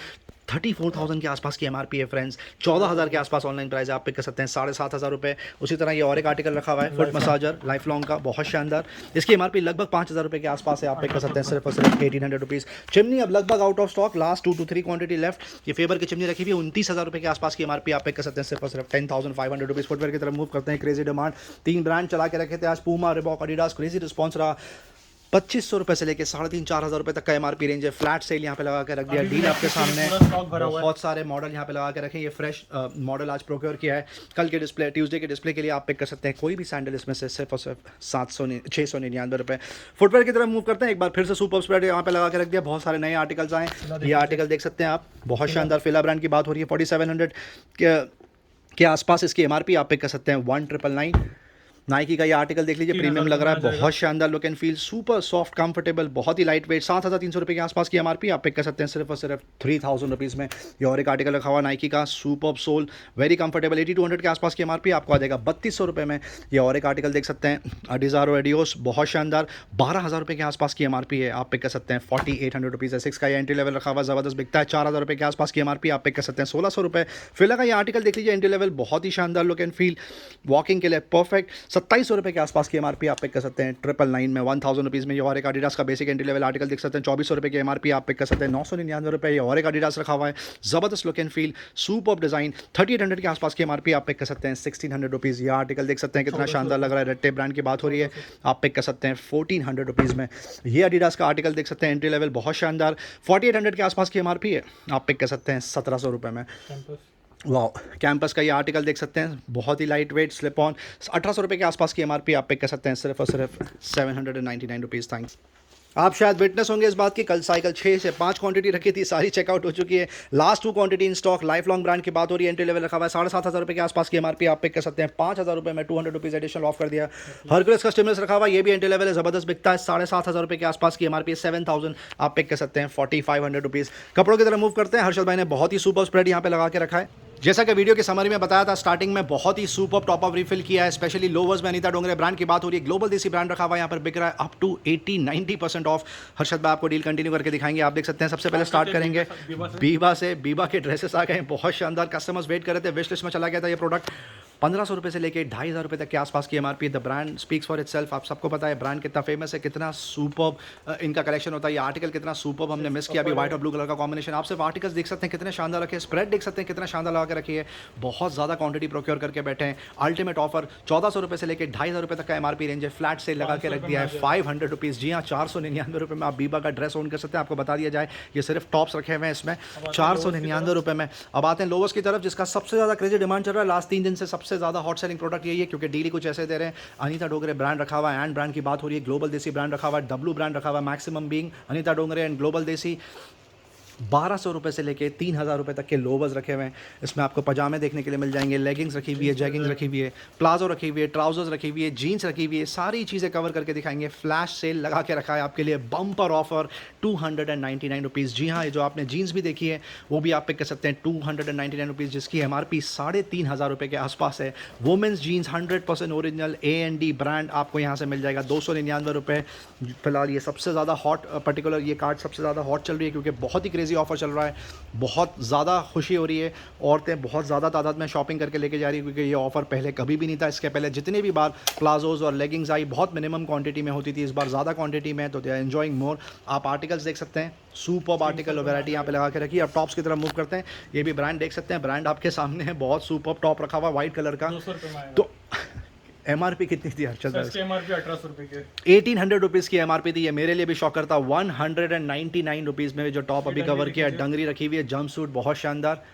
34,000 के आसपास की एमआरपी है फ्रेंड्स, 14,000 के आसपास ऑनलाइन प्राइस है, आप पिक कर सकते हैं 7,500 रुपये। उसी तरह ये और एक आर्टिकल रखा हुआ है फुट मसाजर लाइफ लॉन्ग का, बहुत शानदार, इसकी एमआरपी लगभग 5,000 रुपये के आसपास है, आप पिक कर सकते हैं सिर्फ और सिर्फ 1,800 रुपीज़। चिमनी अब लगभग out of stock, last 2 to 3 quantity left. ये फेबर की चिमनी रखी हुई है 29,000 रुपये के आसपास की एमआरपी, आप पिक कर सकते हैं सिर्फ और सिर्फ 10,500 रुपीज़। फुटवेयर की तरफ मूव करते हैं, क्रेजी डिमांड, 3 ब्रांड चला के रखे थे आज, Puma, Reebok, Adidas, crazy response रहा। 2,500 रुपये से लेकर 3,500-4,000 रुपये तक का एमआरपी रेंज है। फ्लैट सेल यहाँ पे लगा के रख दिया, डील आपके सामने, बहुत सारे मॉडल यहाँ पे लगा के रखे। ये फ्रेश मॉडल आज प्रोक्योर किया है, कल के डिस्प्ले ट्यूसडे के डिस्प्ले के लिए आप पिक कर सकते हैं कोई भी सैंडल इसमें से सिर्फ और सिर्फ 699 रुपये। फुटवेयर की तरफ मूव करते हैं, एक बार फिर से सुपर स्प्रेड यहाँ पे लगा के रख दिया, बहुत सारे नए आर्टिकल्स आए। ये आर्टिकल देख सकते हैं आप, बहुत शानदार फिला ब्रांड की बात हो रही है, 4,700 के आसपास इसकी एमआरपी, आप पिक कर सकते हैं 1,999। नाइकी का ये आर्टिकल देख लीजिए, प्रीमियम लग रहा है, बहुत शानदार look and feel, super soft comfortable, बहुत ही लाइट वेट, 7,300 रुपये के आसपास की एमआरपी, आप पिक कर सकते हैं सिर्फ और सिर्फ 3,000 रुपीज़ में। ये और एक आर्टिकल रखा हुआ नाइकी का, सुपर सोल, वेरी कंफर्टेबल, 8,200 के आसपास की एमआरपी, आपको आ जाएगा 3,200 रुपये में। ये और एक आर्टिकल देख सकते हैं, अडिजारो एडियोस, बहुत शानदार, 12,000 रुपये के आसपास की एमआरपी है, आप पिक कर सकते हैं 4,800 रुपीज़। सिक्स का ये एंट्री लेवल रखा हुआ ज़बरदस्त बिकता है, 4,000 रुपये के आसपास की एमआरपी, आप पिक कर सकते हैं 1,600 रुपये। फिला का ये आर्टिकल देख लीजिए, एंट्री लेवल, बहुत ही शानदार लुक एंड फील, वॉकिंग के लिए परफेक्ट, 2,700 रुपये के आसपास की एमआरपी, आप पिक कर सकते हैं 999 में, 1,000 रुपीज़ में। ये और एक एडिडास का बेसिक एंट्री लेवल आर्टिकल देख सकते हैं, 2,400 रुपये की एमआरपी, आप पिक कर सकते हैं 999 रुपये। ये और एक एडिडास रखा हुआ है, ज़बरदस्त look and feel, super design, 3,800 के आसपास की एमआरपी, आप पिक कर सकते हैं 1,600 रुपीज़। ये आर्टिकल देख सकते हैं कितना शानदार लग रहा है, रेड ब्रांड की बात हो रही है, आप पिक कर सकते हैं 1,400 रुपीज़ में। ये एडिडास का आर्टिकल देख सकते हैं, एंट्री लेवल बहुत शानदार, 4,800 के आसपास की एमआरपी है, आप पिक कर सकते हैं 1,700 रुपये में। वाह, कैंपस का ये आर्टिकल देख सकते हैं, बहुत ही लाइट वेट स्लिप ऑन, 1800 रुपये के आसपास की एमआरपी आप पिक कर सकते हैं सिर्फ और सिर्फ 799 रुपीज़। थैंक्स। आप शायद विटनेस होंगे इस बात की, कल साइकिल 6 से 5 क्वांटिटी रखी थी, सारी चेकआउट हो चुकी है। Last 2 quantity in stock. Life long brand की बात हो रही है, एंट्री लेवल रखा हुआ है 7,500 रुपये के आसपास की एमआरपी आप पिक कर सकते हैं। 5,000 रुपये में 200 रुपीज़ एडिशनल ऑफ कर दिया। हरकुलस का स्टिमुलस रखा हुआ है, ये भी एंट्री लेवल है, ज़बरदस्त बिकता है। 7,500 रुपये के आसपास की एमआरपी 7,000 आप पिक कर सकते हैं। 4,500 रुपीज़। कपड़ों की तरफ मूव करते हैं। हर्षद भाई ने बहुत ही सुपर स्प्रेड यहाँ पे लगा के रखा है। जैसा कि वीडियो की समरी में बताया था, स्टार्टिंग में बहुत ही सुपर टॉप अप रिफिल किया है, स्पेशली लोवर्स में अनीता डोंगरे ब्रांड की बात हो रही है। ग्लोबल देसी ब्रांड रखा हुआ है, यहाँ पर बिक रहा है अप टू 80-90% ऑफ। हर्षद भाई आपको डील कंटिन्यू करके दिखाएंगे। आप देख सकते हैं, सबसे पहले स्टार्ट करेंगे बीबा से। बीबा के ड्रेसेस आ गए हैं, बहुत शानदार। कस्टमर्स वेट कर रहे थे, विश लिस्ट में चला गया था ये प्रोडक्ट। 1,500 रुपये से लेके 2,500 रुपये तक के आसपास की MRP. The brand speaks for itself. आप सबको पता है ब्रांड कितना फेमस है, कितना सुपर्ब इनका कलेक्शन होता है। ये आर्टिकल कितना सुपर्ब हमने मिस किया अभी, व्हाइट और ब्लू कलर का कॉम्बिनेशन। आप सिर्फ आर्टिकल्स देख सकते हैं कितने शानदार रखे हैं, स्प्रेड देख सकते हैं कितना शानदार लगा के रखी है। बहुत ज़्यादा क्वांटिटी प्रोक्योर करके बैठे हैं। अल्टीमेट ऑफर 1,400 रुपये से लेकर 2,500 रुपये तक का एमआरपी रेंज है। फ्लैट सेल लगा के रख दिया है 500 रुपीज़। जी हाँ, 499 रुपये में आप बीबा का ड्रेस ओन कर सकते हैं। आपको बता दिया जाए, ये सिर्फ टॉप्स रखे हुए हैं इसमें 499 रुपये में। अब आते हैं लोवर्स की तरफ, जिसका सबसे ज़्यादा क्रेजी डिमांड चल रहा है। लास्ट 3 दिन से सबसे ज़्यादा हॉट सेलिंग प्रोडक्ट यही है, क्योंकि डीली कुछ ऐसे दे रहे हैं। अनीता डोंगरे ब्रांड रखा हुआ है, एंड ब्रांड की बात हो रही है। ग्लोबल देसी ब्रांड रखा हुआ है, डब्लू ब्रांड रखा हुआ है। Maximum being Anita Dongre and global देसी। 1,200 रुपये से लेके 3,000 रुपये तक के लोवर्स रखे हुए हैं। इसमें आपको पजामे देखने के लिए मिल जाएंगे, लेगिंग्स रखी हुई है, जैगिंग्स रखी हुई है, प्लाजो रखी हुई है, ट्राउजर्स रखी हुई है, जीन्स रखी हुई है। सारी चीज़ें कवर करके दिखाएंगे। फ्लैश सेल लगा के रखा है आपके लिए, बम्पर ऑफर 299 रुपीज़। जी हाँ, ये जो आपने जीन्स भी देखी है वो भी आप पिक कर सकते हैं 299 रुपीज़, जिसकी एमआरपी 3,500 रुपये के आसपास है। Women's jeans 100% original A&D brand आपको यहाँ से मिल जाएगा 299 रुपये। फिलहाल ये सबसे ज़्यादा हॉट, पर्टिकुलर ये कार्ड सबसे ज़्यादा हॉट चल रही है, क्योंकि बहुत ही क्रेजी ऑफर चल रहा है। बहुत ज़्यादा खुशी हो रही है, औरतें बहुत ज़्यादा तादाद में शॉपिंग करके लेके जा रही है, क्योंकि ये ऑफर पहले कभी भी नहीं था। इसके पहले जितने भी बार प्लाजोज और लेगिंग्स आई, बहुत मिनिमम क्वांटिटी में होती थी, इस बार ज़्यादा क्वांटिटी में, तो दे आर एंजॉइंग मोर। आप आर्टिकल्स देख सकते हैं, सुपर्ब आर्टिकल और वैरायटी यहाँ पे लगा के रखी है। अब टॉप्स की तरफ मूव करते हैं। ये भी ब्रांड देख सकते हैं, ब्रांड आपके सामने है, बहुत सुपर्ब टॉप रखा हुआ व्हाइट कलर का। 200 रुपये में आएगा। तो एमआरपी कितनी थी हर्षद? इसकी एमआरपी 1,800 रुपये की। 1,800 रुपीज़ की एमआरपी थी। ये मेरे लिए भी शॉकर था। 199 रुपीज़ में जो टॉप अभी कवर किया, डंगरी रखी हुई है, जंप सूट बहुत शानदार।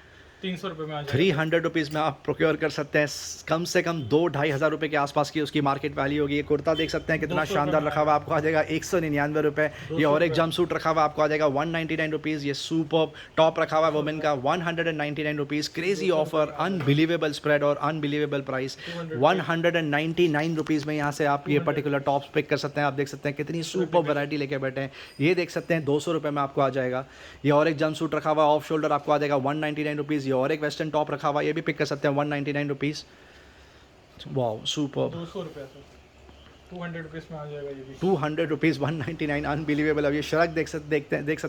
300 रुपये में आ जाएगा। 300 रुपीज़ में आप प्रोक्योर कर सकते हैं। कम से कम 2-2,5 हज़ार रुपये के आसपास की उसकी मार्केट वैल्यू होगी। ये कुर्ता देख सकते हैं कितना शानदार रखा हुआ, आपको आ जाएगा 199 रुपये। ये और एक जंप सूट रखा हुआ आपको आ जाएगा 199 रुपीज़। ये सुपर्ब टॉप रखा हुआ वुमेन का 199 rupees. Crazy offer, unbelievable spread और अनबिलीवेबल प्राइस। 199 रुपीज़ में यहाँ से आप ये पर्टिकुलर टॉप्स पिक कर सकते हैं। आप देख सकते हैं कितनी सुपर्ब वैरायटी लेके बैठे हैं। ये देख सकते हैं 200 रुपये में आपको आ जाएगा। ये और एक जंप सूट रखा हुआ ऑफ शोल्डर आपको आ जाएगा 199 रुपीज़। ये और एक वेस्टर्न टॉप रखा हुआ, ये भी पिक कर सकते हैं 199 रुपीज़। Wow, superb. 200 रुपये से 200 रुपीज़ में आ जाएगा ये भी। 200 रुपीज़ 199, अनबिलीवेबल। अब ये शर्ट देख सकते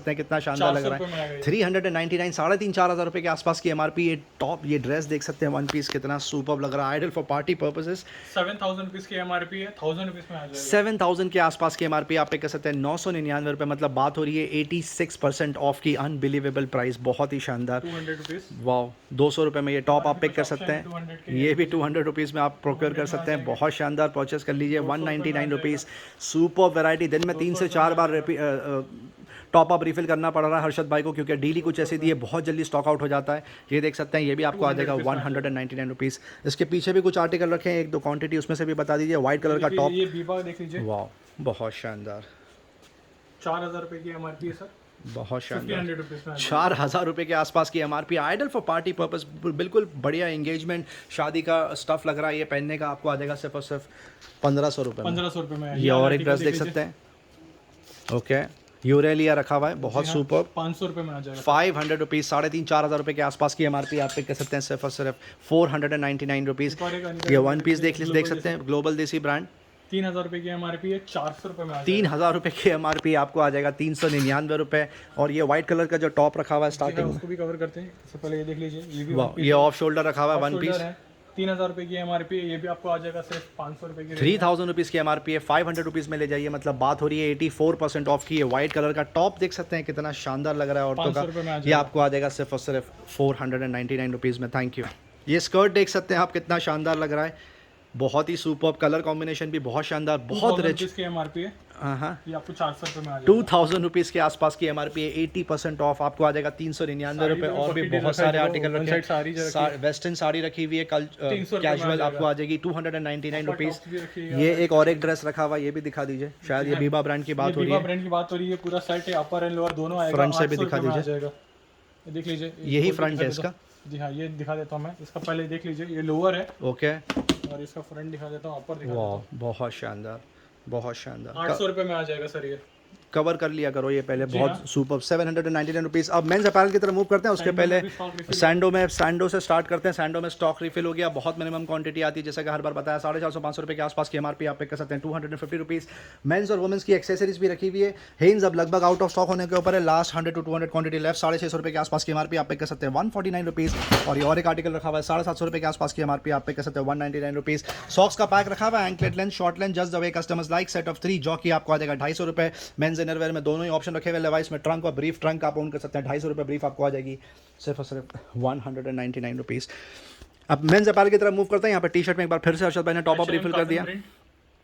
हैं कितना शानदार लग रहा है। 399, 3,500-4,000 रुपये के आसपास की एमआरपी। ये टॉप, ये ड्रेस देख सकते हैं वन पीस, कितना सुपर्ब लग रहा है। Ideal for party purposes. 7,000 rupees की एमआरपी है, 1,000 रुपीज़ में आ जाएगा। 7,000 के आसपास की एमआरपी आप पिक कर सकते हैं 999 रुपये। मतलब बात हो रही है 86% ऑफ की। अनबिलीवेबल प्राइस, बहुत ही शानदार। 200 रुपीज़। वाओ, 200 रुपये में ये टॉप आप पिक कर सकते हैं। ये भी 200 रुपीज़ में आप प्रोक्योर कर सकते हैं। बहुत शानदार, परचेस कर लीजिए। 199 रुपीज़। Super variety. दिन में 3 से 4 बार टॉप अप रिफिल करना पड़ रहा है हर्षद भाई को, क्योंकि डीली कुछ ऐसी दी है, बहुत जल्दी स्टॉक आउट हो जाता है। ये देख सकते हैं, ये भी आपको आ जाएगा 199 रुपीज़। इसके पीछे भी कुछ आर्टिकल रखे हैं, 1-2 क्वांटिटी उसमें से भी बता दीजिए। व्हाइट कलर का टॉप, ये बीबा देख लीजिए। वाह, बहुत शानदार। 4,000 रुपये की एमआरपी है सर। बहुत शानदार। 1,500 रुपीज़ में 4,000 रुपये के आसपास की MRP. Ideal for party purpose, बिल्कुल बढ़िया एंगेजमेंट शादी का स्टफ लग रहा है। ये पहनने का आपको आ जाएगा सिर्फ और सिर्फ 1,500 रुपये। 1,500 रुपये में। ये और एक ड्रेस देख सकते हैं, ओके, यूरेलिया रखा हुआ है, बहुत सुपर। 500 रुपये में आ जाएगा। 500 रुपीज़, 3,500-4,000 रुपये के आसपास की एमआरपी आप पिक कर सकते हैं सिर्फ और सिर्फ 499 रुपीज़। ये वन पीस देख सकते हैं, ग्लोबल देसी ब्रांड। 3,000 रुपये की एमआरपी है, 400 रुपये में आ जाएगा। 3,000 रुपये की एमआरपी आपको आ जाएगा 399 रुपये। और ये व्हाइट कलर का जो टॉप रखा हुआ है स्टार्टिंग में, उसको भी कवर करते हैं। सबसे पहले ये देख लीजिए, ये भी वाह, ये ऑफ शोल्डर रखा हुआ है वन पीस। 3,000 रुपये की एमआरपी है, ये भी आपको आ जाएगा सिर्फ 500 रुपये की। 3,000 रुपीज़ की एमआरपी है, 500 रुपीज़ में ले जाइए। मतलब बात हो रही है 84% ऑफ की। ये व्हाइट कलर का टॉप देख सकते हैं कितना शानदार लग रहा है औरतों का। ये आपको आ जाएगा सिर्फ और सिर्फ 499 रुपीज़ में। Thank you. ये स्कर्ट देख सकते हैं आप, कितना शानदार लग रहा है। बहुत ही सुपर, कलर कॉम्बिनेशन भी बहुत शानदार, बहुत रिच। इसकी एमआरपी है, हाँ, ये आपको 400 रुपये में आ जाएगा। 2000 रुपीज़ के आसपास की एमआरपी है, 80% ऑफ आपको आ जाएगा 399 रुपये। और भी बहुत सारे आर्टिकल रखे हैं, वेस्टर्न साड़ी रखी हुई है, कल 300 रुपये में कैजुअल आ आपको आ जाएगी 299 रुपीज़। ये एक और एक ड्रेस रखा हुआ है, ये भी दिखा दीजिए, शायद ये बीबा ब्रांड की बात हो रही है। ब्रांड की बात हो रही है, पूरा सेट है, अपर एंड लोअर दोनों आएगा। फ्रंट से भी दिखा 800 रुपये में आ दीजिए। जाएगा, ये देख लीजिए, यही खोल के फ्रंट दिखा है देता इसका। हूँ। जी हाँ, ये दिखा देता हूँ मैं, इसका पहले देख लीजिए, ये लोअर है ओके, और इसका फ्रंट दिखा देता हूँ, अपर दिखा देता वाह, हूँ। बहुत शानदार, बहुत शानदार। 800 रुपये में आ जाएगा सर ये। कवर कर लिया करो ये पहले, जी बहुत हाँ। सुपर। 799 रुपीज़। अब मेंस अपैरल की तरफ मूव करते हैं, उसके सैंडो पहले में भी stock refill सैंडो से स्टार्ट करते हैं। सैंडो में स्टॉक रिफिल हो गया, बहुत मिनिमम क्वांटिटी आती है, जैसा कि हर बार बताया, 450-500 रुपये के आसपास की एमआरपी आप पे कर सकते हैं। 250 रुपीज़। मेंस और वुमेंस की एक्सेसरीज भी रखी हुई है। हेन्स अब लगभग आउट ऑफ स्टॉक होने के ऊपर है, लास्ट 100 to 200 क्वांटिटी लेफ्ट। 650 रुपये के आसपास की एमआरपी आप पे कर सकते हैं 149 रुपीज़। और ये और एक आर्टिकल रखा हुआ है 750 रुपये के आसपास की एमआरपी आप पे कर सकते हैं 199 रुपीज़। सॉक्स का पैक रखा हुआ है, anklet length, short length, just the way customers like, set of 3 जो कि आपको आ जाएगा 250 रुपये। मेंस इनरवेयर में दोनों ही ऑप्शन रखे हुए, लेवाइस में ट्रंक और ब्रीफ। ट्रंक आप ओन कर सकते हैं, 250 रुपये, ब्रीफ आपको आ जाएगी सिर्फ और सिर्फ 199 रुपीज़। अब मेंस अपैरल की तरफ मूव करते हैं। यहाँ पर टी शर्ट में एक बार फिर से अर्शद भाई ने टॉप अप रिफिल कर दिया।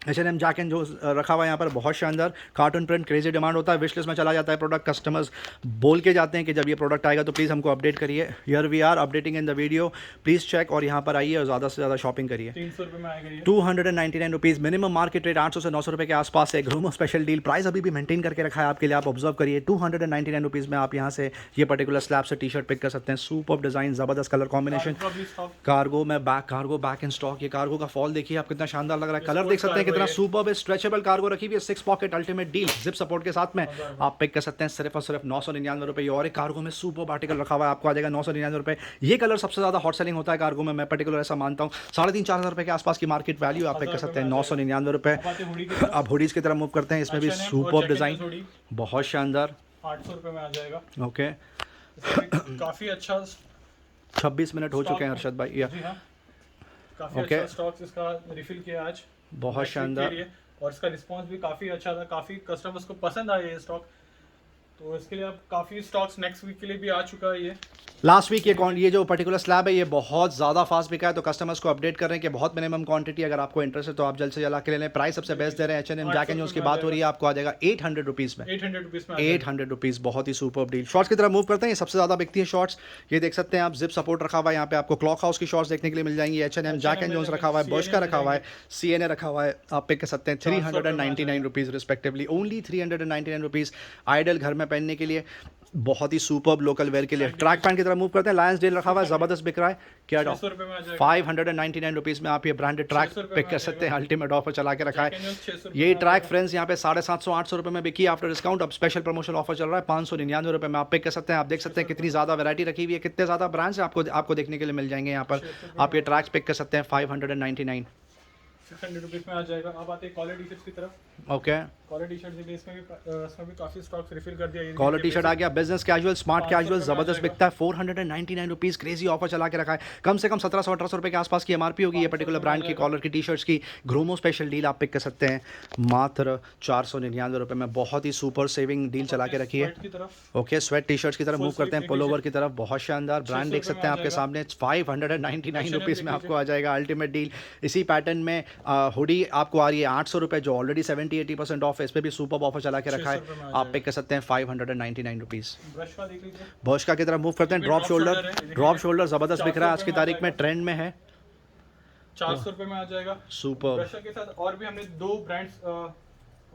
H&M जैक एंड जो रखा हुआ है यहाँ पर, बहुत शानदार कार्टून प्रिंट, क्रेजी डिमांड होता है, विश लिस्ट में चला जाता है प्रोडक्ट। कस्टमर्स बोल के जाते हैं कि जब ये प्रोडक्ट आएगा तो प्लीज़ हमको अपडेट करिए। Here we are updating in the video, please check. और यहाँ पर आइए और ज़्यादा से ज़्यादा शॉपिंग करिए। 300 रुपये में आएगा ये। 299 रुपीज़ मिनिमम मार्केट रेट, 800 से 900 रुपये के आसपास है। ग्रोमो स्पेशल डील, प्राइस अभी भी मेंटेन करके रखा है आपके लिए, आप ऑब्जर्व करिए। 299 रुपीज़ में आप यहाँ से ये पर्टिकुलर स्लैब से टी शर्ट पिक कर सकते हैं। सुपर डिज़ाइन, ज़बरदस्त कलर कॉम्बिनेशन। कार्गो में कार्गो बैक इन स्टॉक। ये कार्गो का फॉल देखिए आप, कितना शानदार लग रहा है। कलर देख सकते हैं कितना सुपर है। स्ट्रेचेबल कार्गो रखी हुई है, 6 pocket ultimate deal, zip support के साथ में आप पिक कर सकते हैं सिर्फ और सिर्फ 999 रुपये। और एक कार्गो में सुपर आर्टिकल रखा हुआ है, आपको आ जाएगा 999 रुपये। ये कलर सबसे ज़्यादा हॉट सेलिंग होता है कार्गो में, मैं पर्टिकुलर ऐसा मानता हूँ। 3,500-4,000 रुपये के आसपास की मार्केट वैल्यू आप पिक कर सकते हैं 999 रुपये। अब हुडीज़ की तरफ मूव करते हैं, इसमें भी सुपर डिज़ाइन, बहुत शानदार, 800 रुपये में आ जाएगा। ओके। काफ़ी अच्छा 26 मिनट हो चुके हैं अर्शद भाई। जी हाँ, काफ़ी अच्छा स्टॉक इसका रिफिल किया आज, बहुत शानदार। और इसका रिस्पांस भी काफ़ी अच्छा था, काफ़ी कस्टमर्स को पसंद आया ये स्टॉक, तो इसके लिए अब काफ़ी स्टॉक्स नेक्स्ट वीक के लिए भी आ चुका है। ये लास्ट वीक ये जो पर्टिकुलर स्लैब है ये बहुत ज़्यादा फास्ट बिका है, तो कस्टमर्स को अपडेट कर रहे हैं कि बहुत मिनिमम क्वांटिटी, अगर आपको इंटरेस्ट है तो आप जल्द से जल्द आके ले लें। प्राइस सबसे बेस्ट दे रहे हैं। H&M जैक एंड जोन्स की बात हो रही है, आपको आ जाएगा 800 रुपीज़ में। 800 रुपीज़ में 800 रुपीज़, बहुत ही सुपर डील। शॉर्ट्स की तरफ मूव करते हैं, ये सबसे ज़्यादा बिकती है शॉर्ट्स। ये देख सकते हैं आप, जिप सपोर्ट रखा हुआ है, यहाँ पे आपको क्लॉक हाउस की शॉर्ट्स देखने के लिए मिल जाएंगी। H&M जैक एंड जोन्स रखा हुआ है, बर्श का रखा हुआ है, CNA रखा हुआ है, आप पिक कर सकते हैं 399 rupees respectively, only 399 rupees. Ideal घर में पहनने के लिए, बहुत ही सुपर लोकल वेयर के लिए। ट्रैक पैंट की तरफ मूव करते हैं, लायंस डील रखा हुआ है, ज़बरदस्त बिक रहा है। क्या 599 रुपीज़ में आप ये ब्रांडेड ट्रैक पिक कर सकते हैं, अल्टीमेट ऑफर चला के रखा है। ये ट्रैक फ्रेंड्स यहाँ पे 750-800 रुपये में बिकी आफ्टर डिस्काउंट। अब स्पेशल प्रमोशन ऑफर चल रहा है 599 रुपये में आप पिक कर सकते हैं। आप देख सकते हैं कितनी ज़्यादा वैरायटी रखी हुई है, कितने ज़्यादा ब्रांड्स आपको देखने के लिए मिल जाएंगे यहाँ पर। आप ये ट्रैक्स पिक कर सकते हैं 599 600 रुपीज़ में आ जाएगा। अब आते हैं कॉलर टी शर्ट्स की तरफ। ओके, कॉलर टी शर्ट इसमें भी काफ़ी स्टॉक्स रिफिल कर दिया। कॉलर टी शर्ट आ गया, बिजनेस कैजुअल, स्मार्ट कैजुअल, जबरदस्त बिकता है। 499 रुपीज़, क्रेजी ऑफर चला के रखा है। कम से कम 1700-1800 रुपये के आसपास की एमआरपी होगी ये पर्टिकुलर ब्रांड की कॉलर की टी शर्ट्स की। ग्रोमो स्पेशल डील आप पिक कर सकते हैं मात्र 499 रुपये में, बहुत ही सुपर सेविंग डील चला के रखी है। ओके, स्वेट टी शर्ट्स की तरफ मूव करते हैं, पुलोवर की तरफ, बहुत शानदार ब्रांड देख सकते हैं आपके सामने। 599 रुपीज़ में आपको आ जाएगा अल्टीमेट डील। इसी पैटर्न में हुडी आपको आ रही है 800 रुपये, जो ऑलरेडी 70-80% ऑफ है, इस पर भी सुपर ऑफर चला के रखा है, आप पिक कर सकते हैं 599 रुपीज़। बर्श का की तरफ मूव करते हैं, ड्रॉप शोल्डर ज़बरदस्त बिक रहा है आज की तारीख में, ट्रेंड में है, 400 रुपये में आ जाएगा सुपर। के साथ और भी हमने 2 ब्रांड्स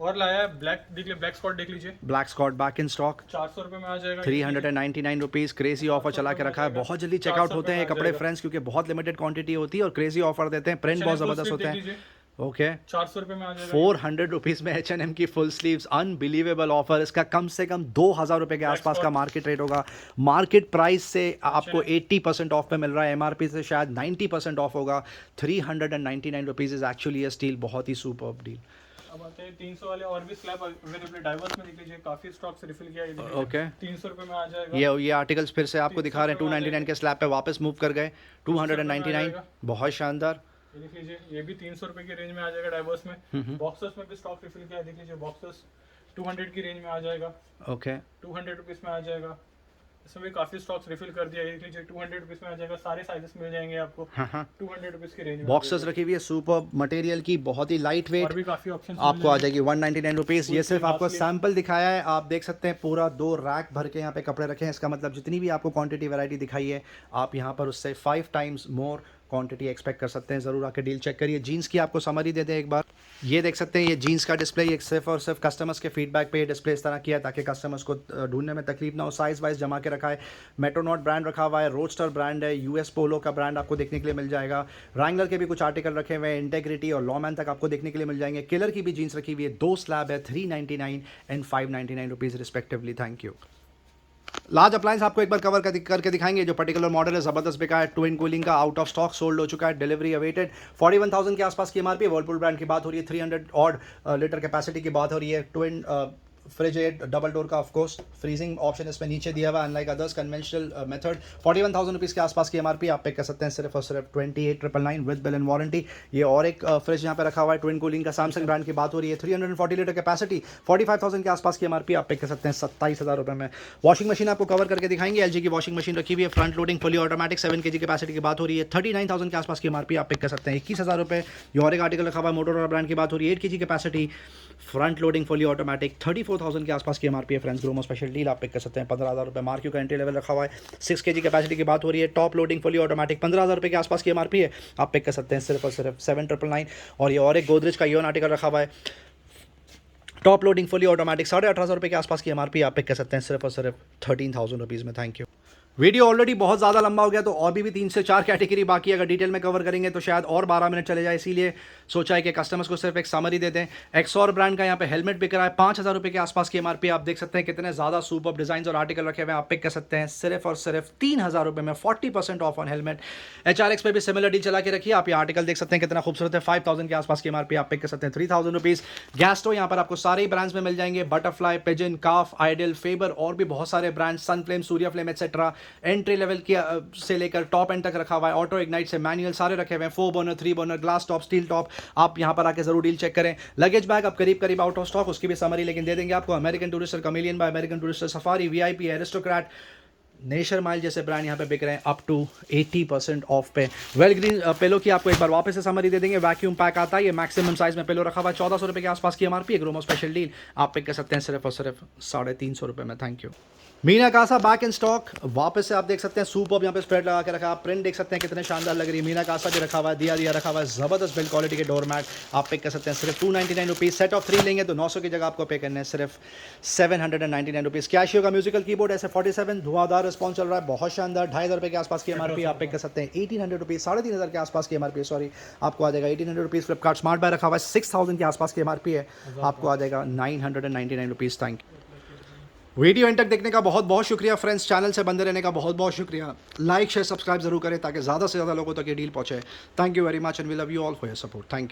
और लाया है। ब्लैक स्कॉट देख लीजिए, black Scott back in stock, 400 रुपये में आ जाएगा। 399 रुपीज़, क्रेजी ऑफर चला के रखा है। बहुत जल्दी चेकआउट होते हैं कपड़े फ्रेंड्स, क्योंकि बहुत लिमिटेड क्वांटिटी होती है और क्रेजी ऑफर देते हैं, प्रिंट बहुत ज़बरदस्त होते हैं। ओके, 400 रुपये में आ जाएगा। 400 रुपीज़ में H&M की फुल स्लीव्स, अनबिलीवेबल ऑफर। इसका कम से कम 2000 रुपये के आसपास का मार्केट रेट होगा। मार्केट प्राइस से आपको 80% ऑफ पे मिल रहा है, एमआरपी से शायद 90% ऑफ होगा। 399 rupees is actually a steel, बहुत ही सुपर डील। अब आते हैं 300 वाले और भी स्लैब अवेलेबल है डाइवर्स में, देख लीजिए काफी स्टॉक से रिफिल किया है। ओके, 300 रुपये में आ जाएगा। ये आर्टिकल्स फिर से आपको दिखा रहे हैं 299 के स्लैब पे वापस मूव कर गए 299, बहुत शानदार। ये देख लीजिए, ये भी 300 रुपये की रेंज में आ जाएगा डाइवर्स में। बॉक्सेस में भी स्टॉक रिफिल किया है, देख लीजिए बॉक्सेस 200 की रेंज में आ जाएगा। ओके, 200 रुपीज़ में आ जाएगा। इसमें भी काफी स्टॉक्स रिफिल कर दिया है। लीजिए 200 रुपीज में आ जाएगा, सारे साइजेस मिल जाएंगे आपको 200 रुपीज की रेंज में। बॉक्सेस रखी हुई है सुपर मटेरियल की, बहुत ही लाइट और वेट, भी काफी ऑप्शन आपको आ जाएगी 199 रुपीज़। ये सिर्फ आपको sleeve। सैंपल दिखाया है, आप देख सकते हैं पूरा 2 रैक भर के यहाँ पे कपड़े रखे हैं। इसका मतलब जितनी भी आपको क्वांटिटी वैरायटी दिखाई है, आप यहाँ पर उससे 5 टाइम्स मोर क्वांटिटी एक्सपेक्ट कर सकते हैं। ज़रूर आके डील चेक करिए। जीन्स की आपको समरी देते हैं एक बार, ये देख सकते हैं ये जीन्स का डिस्प्ले, ये सिर्फ और सिर्फ कस्टमर्स के फीडबैक पे ये डिस्प्ले इस तरह किया है ताकि कस्टमर्स को ढूंढने में तकलीफ ना हो। साइज वाइज जमा के रखा है। मेट्रोनॉट ब्रांड रखा हुआ है, रोडस्टर ब्रांड है, यूएस पोलो का ब्रांड आपको देखने के लिए मिल जाएगा। रैंगलर के भी कुछ आर्टिकल रखे हुए हैं, इंटेग्रिटी और लॉमैन तक आपको देखने के लिए मिल जाएंगे। किलर की भी जीन्स रखी हुई है, 2 स्लैब है, 399 and 599 rupees respectively. Thank you. Large appliance आपको एक बार कवर करके दिखाएंगे। जो पर्टिकुलर मॉडल है ज़बरदस्त बिका है, ट्विन कूलिंग का, आउट ऑफ स्टॉक, सोल्ड हो चुका है, डिलीवरी अवेटेड। 41,000 के आसपास की एमआरपी। वर्लपूल ब्रांड की बात हो रही है, 300 ऑड लीटर कैपेसिटी की बात हो रही है। ट्विन फ्रिज है, डबल डोर का, ऑफ कोर्स फ्रीजिंग ऑप्शन इसमें नीचे दिया हुआ है, unlike others conventional method. 41,000 rupees के आसपास की एमआरपी आप पे कर सकते हैं सिर्फ और सिर्फ 28,999 विद बिल एंड वारंटी। ये और एक फ्रिज यहाँ पे रखा हुआ है ट्विन कूलिंग का, सैमसंग ब्रांड की बात हो रही है, 340 लीटर कैपेसिटी, 45,000 के आसपास की एमआरपी आप पे कर सकते हैं 27,000 रुपये में। वॉशिंग मशीन आपको कवर करके दिखाएंगे। एलजी की वॉशिंग मशीन रखी हुई है, front loading fully automatic, 7 kg capacity की बात हो रही है, 39,000 के आसपास की एमआरपी आप पे कर सकते हैं 21,000 रुपये। ये और एक आर्टिकल रखा हुआ है, मोटोरोला ब्रांड की बात हो रही है, 8 kg capacity, front loading fully automatic, 34,000 के आसपास की एमआरपी है। फ्रेंड्स ग्रोमो स्पेशल डील आप पिक कर सकते हैं 15,000 रुपये। मार्क्यू का एंट्री लेवल रखा हुआ है, 6 kg कैपेसिटी की बात हो रही है, टॉप लोडिंग फुली ऑटोमेटिक, 15,000 रुपये के आसपास की एमआरपी है। आप पिक कर सकते हैं सिर्फ और सिर्फ 7,999। और ये और एक गोदरेज का योन आर्टिकल रखा हुआ है, टॉप लोडिंग फुली ऑटोमेटिक, 18,500 रुपये के आसपास की एमआरपी आप पिक कर सकते हैं सिर्फ और सिर्फ 13,000 रुपीज़ में। Thank you. वीडियो ऑलरेडी बहुत ज़्यादा लंबा हो गया, तो और भी 3 से 4 कैटेगरी बाकी है। अगर डिटेल में कवर करेंगे तो शायद और 12 मिनट चले जाए, इसीलिए सोचा है कि कस्टमर्स को सिर्फ एक समरी दे दें। एक्सॉर ब्रांड का यहाँ पे हेलमेट बिक रहा है, 5,000 रुपये के आसपास की एमआरपी। आप देख सकते हैं कितने ज़्यादा सुपर डिज़ाइन और आर्टिकल रखे हुए हैं, आप पिक कर सकते हैं सिर्फ और सिर्फ 3,000 रुपये में, 40% ऑफ ऑन हेलमेट। HRX पे भी सिमिलर डील चला के रखिए। आप ये आर्टिकल देख सकते हैं कितना खूबसूरत है, 5,000 के आसपास की एमआरपी आप पिक कर सकते हैं 3,000 रुपीज़। गैस्टो यहाँ पर आपको सारे ब्रांड्स में मिल जाएंगे, बटरफ्लाई, पिजन, काफ, आइडियल, फेबर और भी बहुत सारे brand, Sunflame, Surya flame etcetera. Entry level से लेकर टॉप एंड तक रखा हुआ है, ऑटो इग्नाइट से मैनुअल सारे रखे हुए हैं, 4 burner, 3 burner, glass top, steel top. आप यहां पर आके जरूर डील चेक करें। लगेज बैग अब करीब आउट ऑफ स्टॉक, उसकी भी समरी लेकिन दे देंगे आपको। American Tourister, Kamiliant by American Tourister, Safari, VIP, Aristocrat, Nasher Miles जैसे ब्रांड यहाँ पे बिक रहे हैं अप टू 80% ऑफ पे। वेल ग्रीन पेलो की आपको एक बार वापस से समरी दे देंगे। वैक्यूम पैक आता है, ये मैक्सिमम साइज में पेलो रखा हुआ है, 1400 रुपये के आसपास की एमआरपी। ग्रोमो स्पेशल डील आप पिक कर सकते हैं सिर्फ और सिर्फ 350 रुपये में। Thank you. मीना कासा बैक इन स्टॉक, वापस से आप देख सकते हैं सुपर्ब यहाँ पे स्प्रेड लगा के रखा है। प्रिंट देख सकते हैं कितने शानदार लग रही है। मीना कासा भी रखा हुआ है, दिया रखा हुआ है, जबरदस्त बिल्ड क्वालिटी के डोर मैट आप पिक कर सकते हैं सिर्फ 299 रुपीज़। सेट ऑफ 3 लेंगे तो 900 की जगह आपको पे करने हैं सिर्फ 799 रुपीज़। कैशियो का म्यूजिकल कीबोर्ड ऐसे 47 धुआंधार रिस्पॉन्स चल रहा है, बहुत शानदार, 2,500 रुपये के आसपास की एमआरपी आप पिक कर सकते हैं 1,800 रुपीज़, 3,500 के आसपास की एमआरपी, सॉरी आपको आ जाएगा 1,800 रुपीज़। फ्लिपकार्ट स्मार्ट बाय रखा हुआ है, 6,000 के आसपास की एमआरपी है, आपको आ जाएगा 999 rupees. Thank you. Video and तक देखने का बहुत बहुत शुक्रिया फ्रेंड्स। चैनल से बंदे रहने का बहुत बहुत शुक्रिया। लाइक शेयर सब्सक्राइब जरूर करें ताकि ज़्यादा से ज़्यादा लोगों तक ये डील पहुंचे। Thank you very much and we love you all for your support. Thank you.